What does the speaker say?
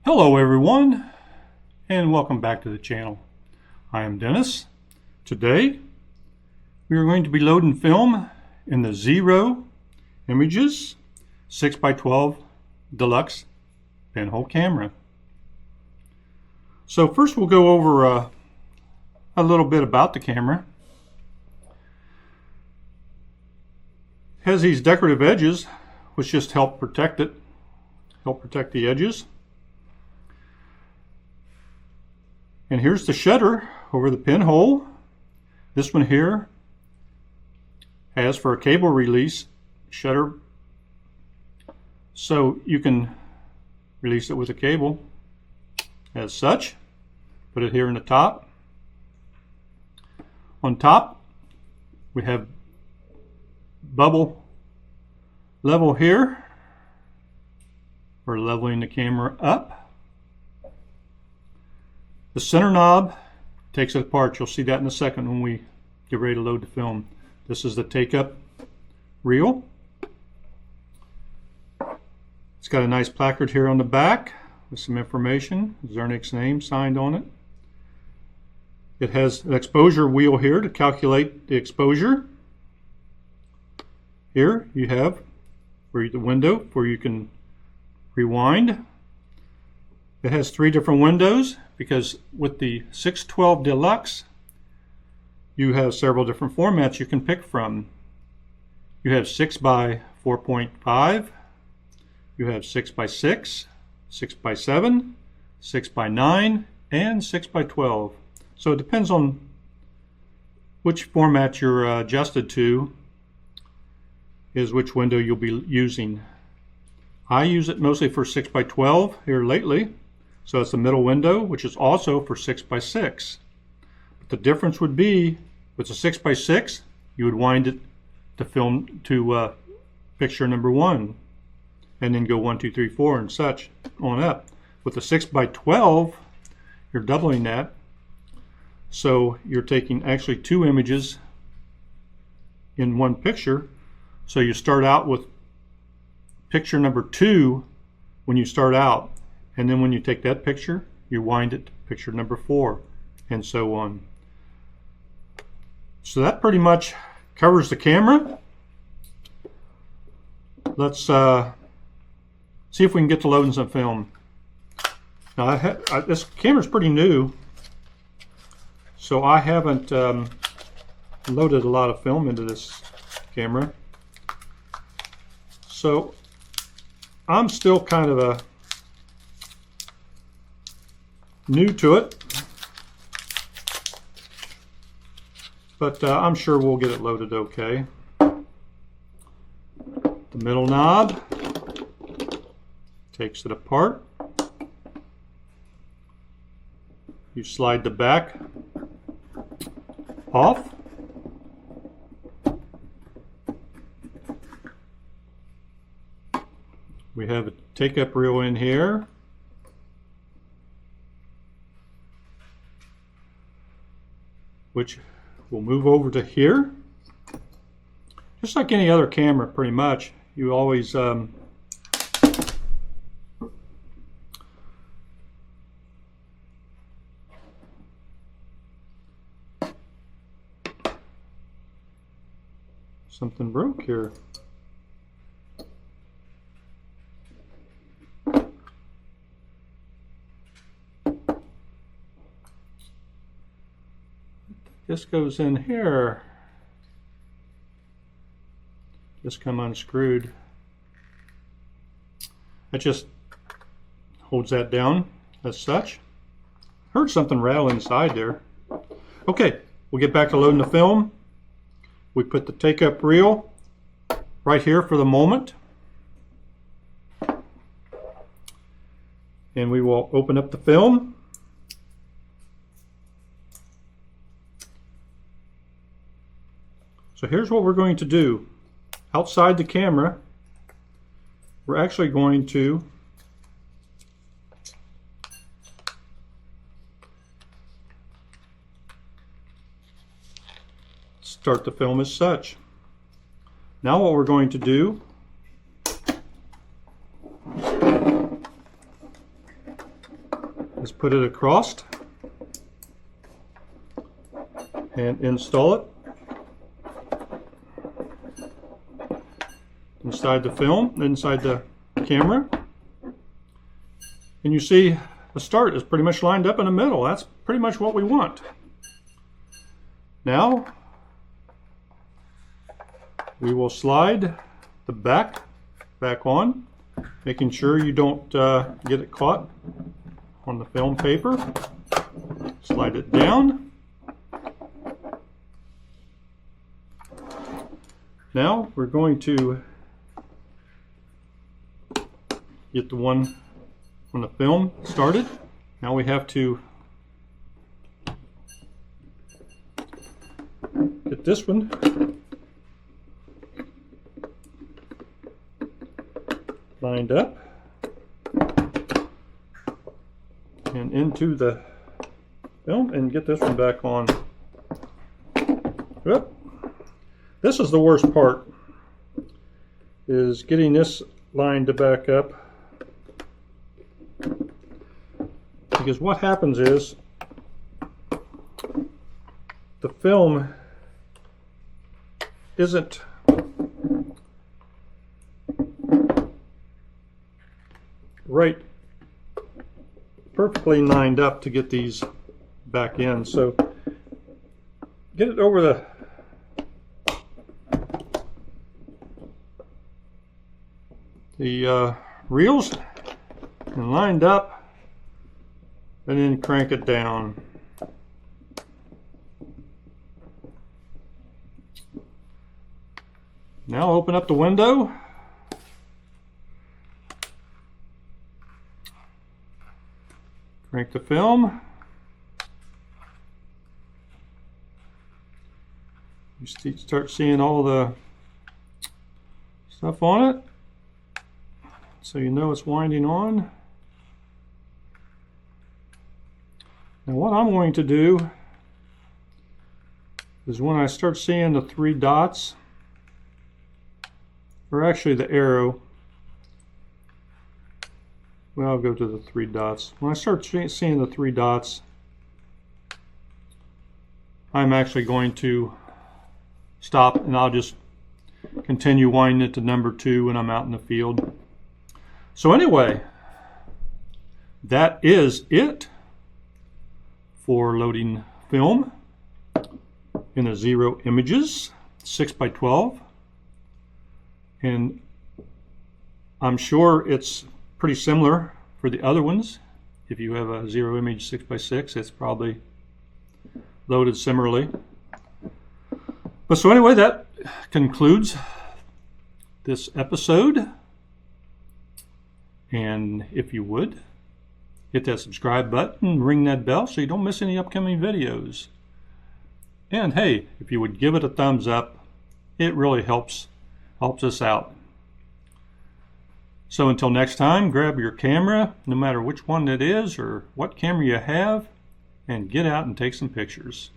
Hello everyone, and welcome back to the channel. I am Dennis. Today we are going to be loading film in the Zero Images 6x12 Deluxe Pinhole Camera. So first we'll go over a little bit about the camera. It has these decorative edges which just help protect it, help protect the edges. And here's the shutter over the pinhole. This one here has for a cable release shutter, so you can release it with a cable as such. Put it here in the top. On top we have bubble level here. We're leveling the camera up. The center knob takes it apart. You'll see that in a second when we get ready to load the film. This is the take-up reel. It's got a nice placard here on the back with some information. Zernix's name signed on it. It has an exposure wheel here to calculate the exposure. Here you have the window where you can rewind. It has 3 different windows because with the 612 Deluxe you have several different formats you can pick from. You have 6 by 4.5, you have 6 by 6, 6 by 7, 6 by 9, and 6 by 12. So it depends on which format you're adjusted to is which window you'll be using. I use it mostly for 6 by 12 here lately. So it's the middle window, which is also for 6 by 6. But the difference would be with the 6 by 6, you would wind it to film to picture number 1, and then go 1, 2, 3, 4, and such on up. With the 6 by 12, you're doubling that, so you're taking actually 2 images in one picture. So you start out with picture number 2 when you start out. And then when you take that picture, you wind it to picture number 4, and so on. So that pretty much covers the camera. Let's see if we can get to loading some film. Now this camera's pretty new, so I haven't loaded a lot of film into this camera. So I'm still kind of new to it, but I'm sure we'll get it loaded okay. The middle knob takes it apart. You slide the back off. We have a take-up reel in here. Which will move over to here. Just like any other camera, pretty much. You always something broke here. This goes in here. Just come unscrewed. That just holds that down as such. Heard something rattle inside there. Okay, we'll get back to loading the film. We put the take-up reel right here for the moment. And we will open up the film. So here's what we're going to do. Outside the camera, we're actually going to start the film as such. Now what we're going to do is put it across and install it inside the film, inside the camera. And you see the start is pretty much lined up in the middle. That's pretty much what we want. Now we will slide the back on, making sure you don't get it caught on the film paper. Slide it down. Now we're going to get the one on the film started. Now we have to get this one lined up and into the film and get this one back on. Yep. This is the worst part, is getting this line to back up, because what happens is the film isn't right perfectly lined up to get these back in. So get it over the reels and lined up, and then crank it down. Now open up the window. Crank the film. You start seeing all the stuff on it, so you know it's winding on. Now what I'm going to do is, when I start seeing the 3 dots, or actually the arrow, well, I'll go to the 3 dots. When I start seeing the 3 dots, I'm actually going to stop, and I'll just continue winding it to number 2 when I'm out in the field. So anyway, that is it for loading film in a 0 images 6x12, and I'm sure it's pretty similar for the other ones. If you have a 0 image 6x6, it's probably loaded similarly. But so anyway, that concludes this episode. And if you would, hit that subscribe button, ring that bell so you don't miss any upcoming videos. And hey, if you would give it a thumbs up, it really helps us out. So until next time, grab your camera, no matter which one it is or what camera you have, and get out and take some pictures.